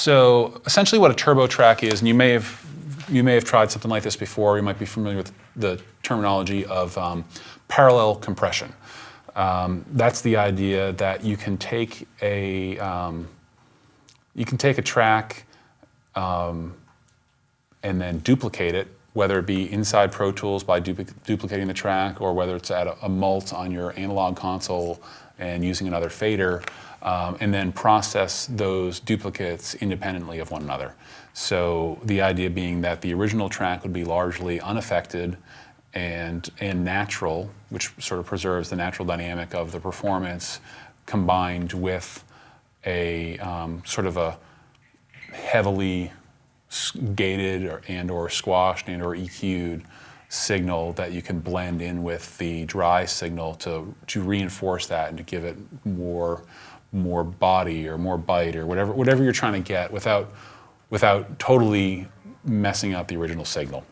So essentially what a turbo track is, and you may have tried something like this before, you might be familiar with the terminology of parallel compression. That's the idea that you can take a track and then duplicate it, whether it be inside Pro Tools by duplicating the track, or whether it's at a mult on your analog console and using another fader, and then process those duplicates independently of one another. So the idea being that the original track would be largely unaffected and natural, which sort of preserves the natural dynamic of the performance, combined with a sort of a heavily gated or squashed or EQ'd signal that you can blend in with the dry signal to reinforce that and to give it more body or more bite or whatever you're trying to get without totally messing up the original signal.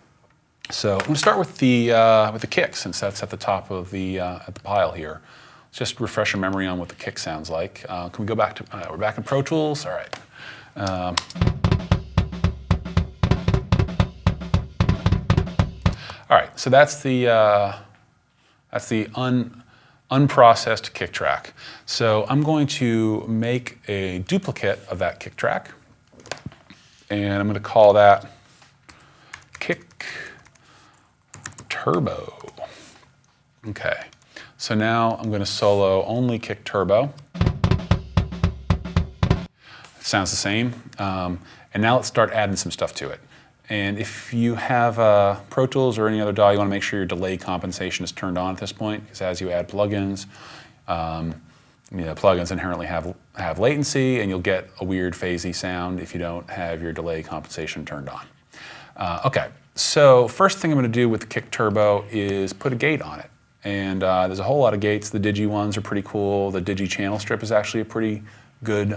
So I'm going to start with the kick, since that's at the top of the pile here. Let's just refresh your memory on what the kick sounds like. Can we go back to we're back in Pro Tools? All right. All right, so that's the unprocessed kick track. So I'm going to make a duplicate of that kick track, and I'm going to call that kick turbo. Okay, so now I'm going to solo only kick turbo. It sounds the same, and now let's start adding some stuff to it. And if you have Pro Tools or any other DAW, you want to make sure your delay compensation is turned on at this point, because as you add plugins, plugins inherently have latency, and you'll get a weird phasey sound if you don't have your delay compensation turned on. Okay, so first thing I'm going to do with the kick turbo is put a gate on it. And there's a whole lot of gates. The Digi ones are pretty cool. The Digi channel strip is actually a pretty good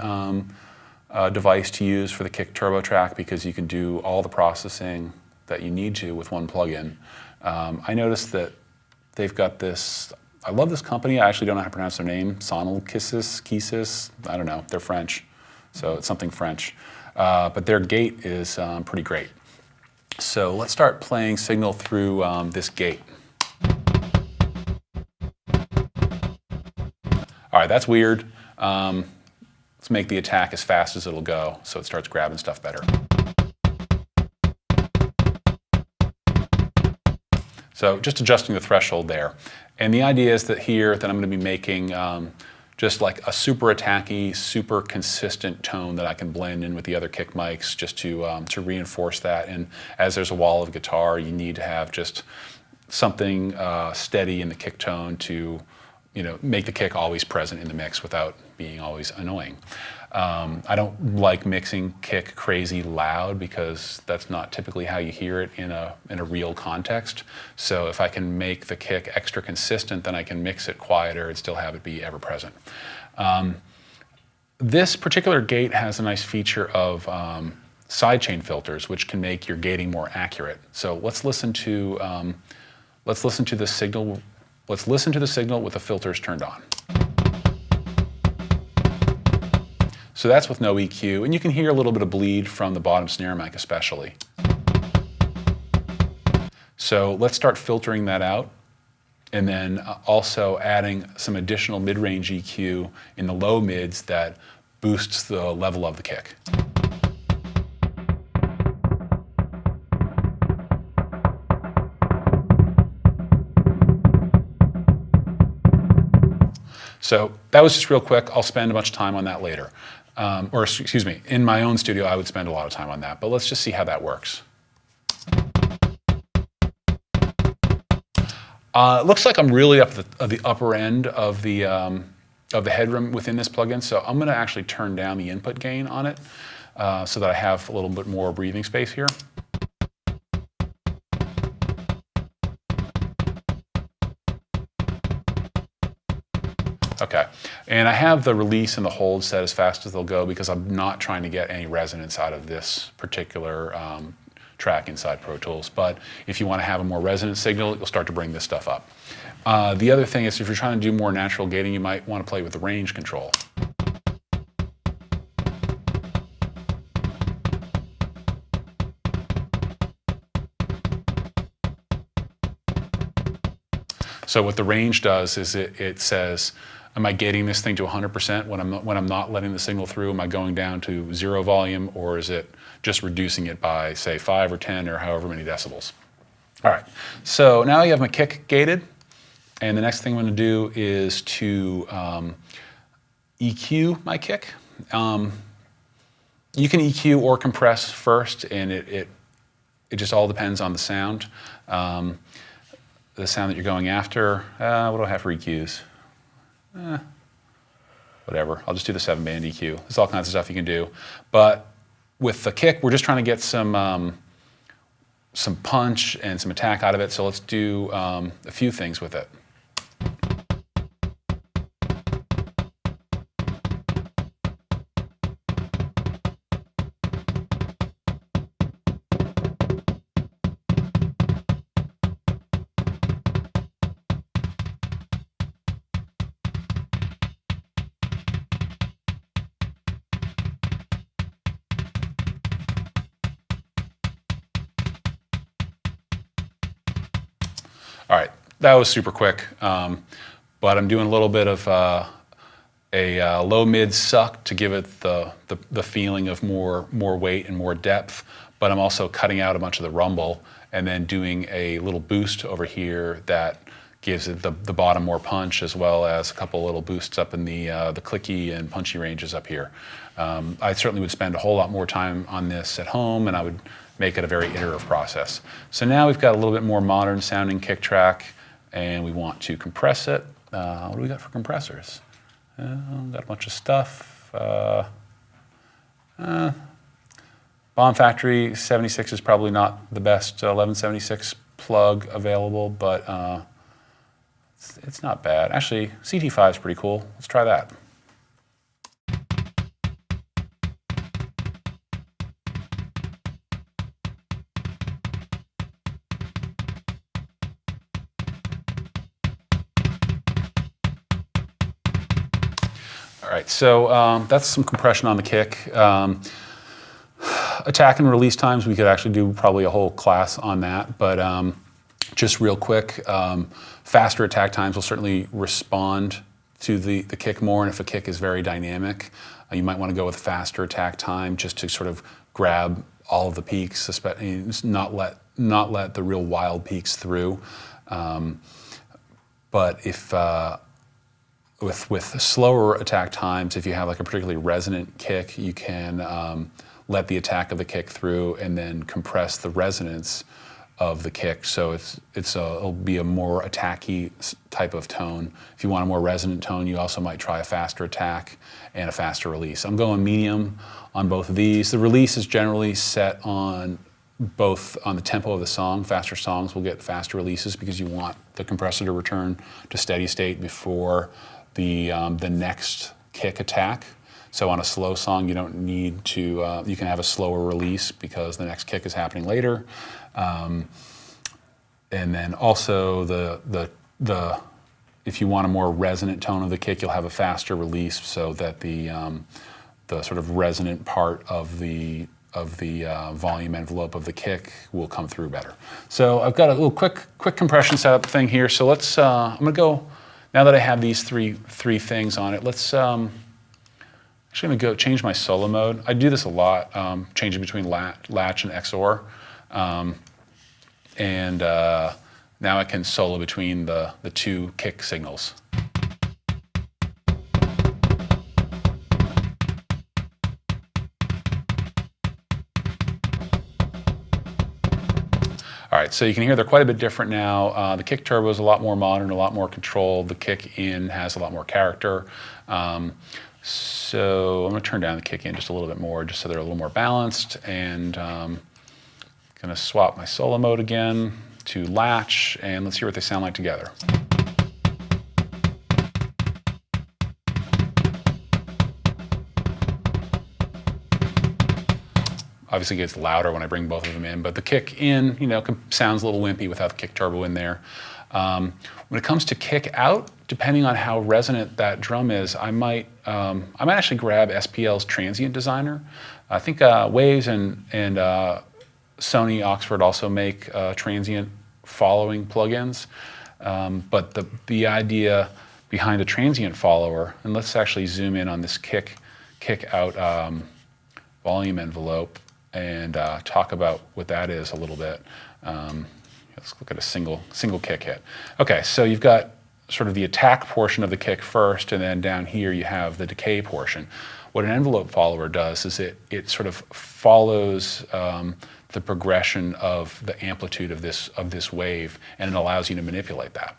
device to use for the kick turbo track, because you can do all the processing that you need to with one plugin. I noticed that they've got this, I love this company, I actually don't know how to pronounce their name, Sonal-Kisis, I don't know, they're French, so it's something French. But their gate is pretty great. So let's start playing signal through this gate. All right, that's weird. Let's make the attack as fast as it'll go so it starts grabbing stuff better. So just adjusting the threshold there. And the idea is that here that I'm going to be making just like a super attacky, super consistent tone that I can blend in with the other kick mics just to reinforce that. And as there's a wall of guitar, you need to have just something steady in the kick tone to make the kick always present in the mix without being always annoying. I don't like mixing kick crazy loud, because that's not typically how you hear it in a real context. So if I can make the kick extra consistent, then I can mix it quieter and still have it be ever present. This particular gate has a nice feature of sidechain filters, which can make your gating more accurate. So let's listen to the signal. Let's listen to the signal with the filters turned on. So that's with no EQ, and you can hear a little bit of bleed from the bottom snare mic especially. So let's start filtering that out, and then also adding some additional mid-range EQ in the low mids that boosts the level of the kick. So that was just real quick. I'll spend a bunch of time on that later. Or excuse me, in my own studio, I would spend a lot of time on that, but let's just see how that works. It looks like I'm really up at the upper end of the headroom within this plugin, so I'm going to actually turn down the input gain on it so that I have a little bit more breathing space here. Okay, and I have the release and the hold set as fast as they'll go, because I'm not trying to get any resonance out of this particular track inside Pro Tools. But if you want to have a more resonant signal, you'll start to bring this stuff up. The other thing is, if you're trying to do more natural gating, you might want to play with the range control. So what the range does is it says, am I gating this thing to 100% when I'm not letting the signal through? Am I going down to 0 volume, or is it just reducing it by, say, 5 or 10 or however many decibels? All right, so now you have my kick gated, and the next thing I'm going to do is to EQ my kick. You can EQ or compress first, and it just all depends on the sound. The sound that you're going after. What do I have for EQs? Whatever, I'll just do the 7-band EQ. There's all kinds of stuff you can do. But with the kick, we're just trying to get some punch and some attack out of it, so let's do a few things with it. All right, that was super quick, but I'm doing a little bit of a low-mid suck to give it the feeling of more weight and more depth, but I'm also cutting out a bunch of the rumble and then doing a little boost over here that gives it the bottom more punch, as well as a couple little boosts up in the clicky and punchy ranges up here. I certainly would spend a whole lot more time on this at home, and I would make it a very iterative process. So now we've got a little bit more modern sounding kick track, and we want to compress it. What do we got for compressors? Got a bunch of stuff. Bomb Factory 76 is probably not the best 1176 plug available, but it's not bad. Actually, CT5 is pretty cool. Let's try that. All right, so that's some compression on the kick. Attack and release times, we could actually do probably a whole class on that, but just real quick, faster attack times will certainly respond to the kick more, and if a kick is very dynamic, you might want to go with a faster attack time just to sort of grab all of the peaks, especially not let the real wild peaks through. But if with slower attack times, if you have like a particularly resonant kick, you can let the attack of the kick through and then compress the resonance of the kick, so it'll be a more attacky type of tone. If you want a more resonant tone, you also might try a faster attack and a faster release. I'm going medium on both of these. The release is generally set on both on the tempo of the song. Faster songs will get faster releases because you want the compressor to return to steady state before the next kick attack. So on a slow song, you don't need to, you can have a slower release because the next kick is happening later. And then also if you want a more resonant tone of the kick, you'll have a faster release so that the sort of resonant part of the volume envelope of the kick will come through better. So I've got a little quick compression setup thing here. So let's, I'm gonna go, now that I have these three things on it, let's, actually I'm gonna go change my solo mode. I do this a lot, changing between latch and XOR. Now I can solo between the two kick signals. All right, so you can hear they're quite a bit different now. The kick turbo is a lot more modern, a lot more controlled. The kick in has a lot more character. So I'm gonna turn down the kick in just a little bit more, just so they're a little more balanced, and gonna swap my solo mode again to latch, and let's hear what they sound like together. Obviously it gets louder when I bring both of them in, but the kick in, sounds a little wimpy without the kick turbo in there. When it comes to kick out, depending on how resonant that drum is, I might actually grab SPL's Transient Designer. I think Waves and Sony Oxford also make transient following plugins. But the idea behind a transient follower, and let's actually zoom in on this kick out volume envelope and talk about what that is a little bit. Let's look at a single kick hit. Okay, so you've got sort of the attack portion of the kick first, and then down here you have the decay portion. What an envelope follower does is it sort of follows the progression of the amplitude of this wave, and it allows you to manipulate that.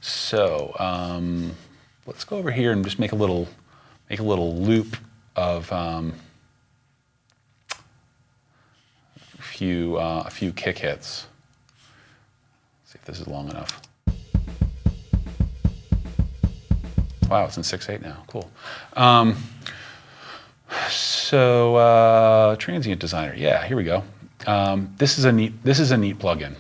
So let's go over here and just make a little loop of a few kick hits. Let's see if this is long enough. Wow, it's in 6/8 now. Cool. So Transient Designer. Yeah, here we go. This is a neat plugin.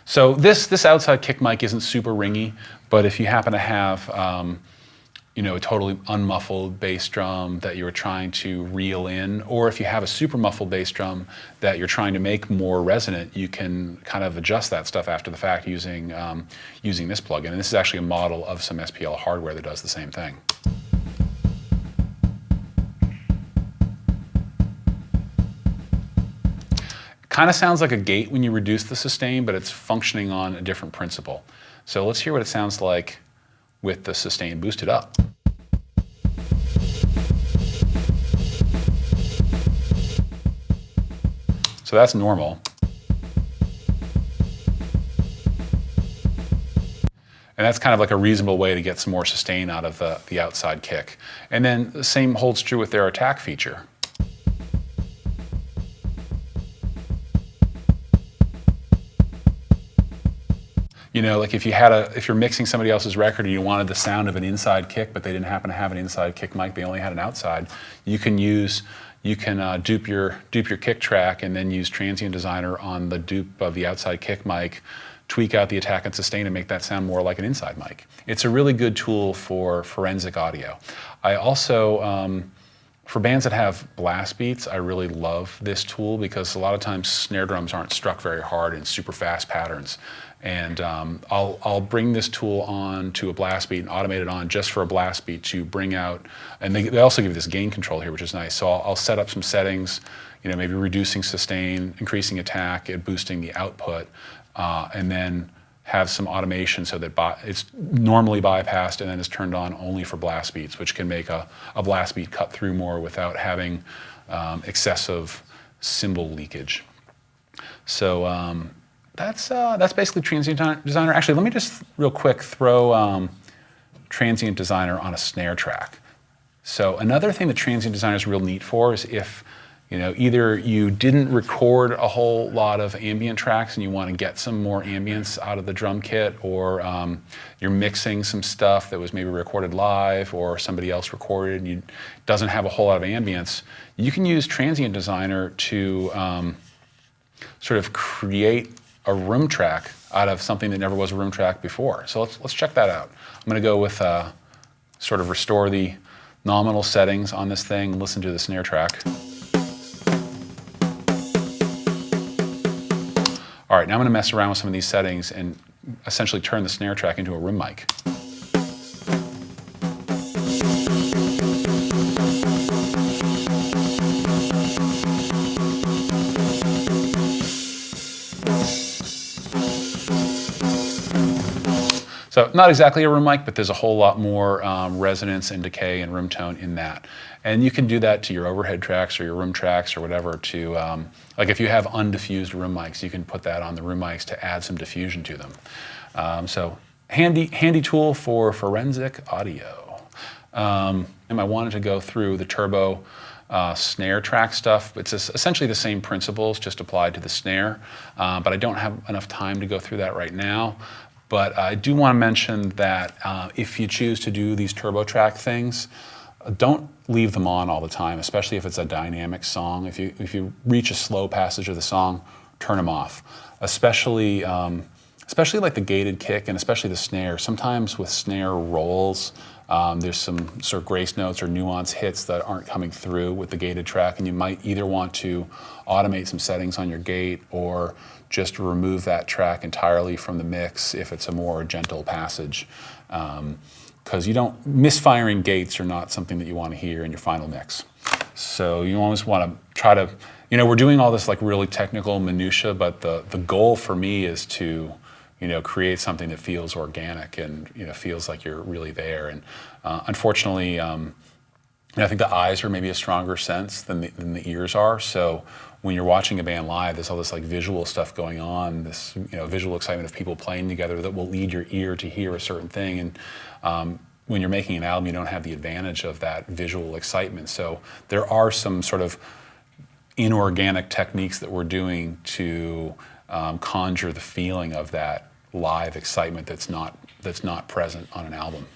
So this outside kick mic isn't super ringy, but if you happen to have a totally unmuffled bass drum that you're trying to reel in, or if you have a super muffled bass drum that you're trying to make more resonant, you can kind of adjust that stuff after the fact using this plugin. And this is actually a model of some SPL hardware that does the same thing. Kind of sounds like a gate when you reduce the sustain, but it's functioning on a different principle. So let's hear what it sounds like with the sustain boosted up. So that's normal. And that's kind of like a reasonable way to get some more sustain out of the outside kick. And then the same holds true with their attack feature. Like if you're mixing somebody else's record and you wanted the sound of an inside kick, but they didn't happen to have an inside kick mic, they only had an outside, you can dupe your kick track and then use Transient Designer on the dupe of the outside kick mic, tweak out the attack and sustain and make that sound more like an inside mic. It's a really good tool for forensic audio. I also, for bands that have blast beats, I really love this tool because a lot of times snare drums aren't struck very hard in super fast patterns. And I'll bring this tool on to a blast beat and automate it on just for a blast beat to bring out, and they also give you this gain control here, which is nice. So I'll set up some settings, maybe reducing sustain, increasing attack, and boosting the output, and then have some automation so that it's normally bypassed and then is turned on only for blast beats, which can make a blast beat cut through more without having excessive cymbal leakage. So that's basically Transient Designer. Actually, let me just real quick throw Transient Designer on a snare track. So another thing that Transient Designer is real neat for is if either you didn't record a whole lot of ambient tracks and you want to get some more ambience out of the drum kit, or you're mixing some stuff that was maybe recorded live or somebody else recorded and you doesn't have a whole lot of ambience, you can use Transient Designer to sort of create a room track out of something that never was a room track before. So let's check that out. I'm going to go with sort of restore the nominal settings on this thing, listen to the snare track. All right, now I'm going to mess around with some of these settings and essentially turn the snare track into a room mic. So not exactly a room mic, but there's a whole lot more resonance and decay and room tone in that. And you can do that to your overhead tracks or your room tracks or whatever to, like if you have undiffused room mics, you can put that on the room mics to add some diffusion to them. So handy tool for forensic audio. And I wanted to go through the turbo snare track stuff. It's essentially the same principles, just applied to the snare, but I don't have enough time to go through that right now. But I do want to mention that if you choose to do these turbo track things, don't leave them on all the time, especially if it's a dynamic song. If you reach a slow passage of the song, turn them off. Especially like the gated kick and especially the snare. Sometimes with snare rolls, There's some sort of grace notes or nuance hits that aren't coming through with the gated track, and you might either want to automate some settings on your gate or just remove that track entirely from the mix if it's a more gentle passage. Because misfiring gates are not something that you want to hear in your final mix. So you always want to try to, we're doing all this like really technical minutia, but the goal for me is to, create something that feels organic and, feels like you're really there. And unfortunately, I think the eyes are maybe a stronger sense than the ears are. So when you're watching a band live, there's all this like visual stuff going on, this visual excitement of people playing together that will lead your ear to hear a certain thing. And when you're making an album, you don't have the advantage of that visual excitement. So there are some sort of inorganic techniques that we're doing to conjure the feeling of that live excitement that's not present on an album.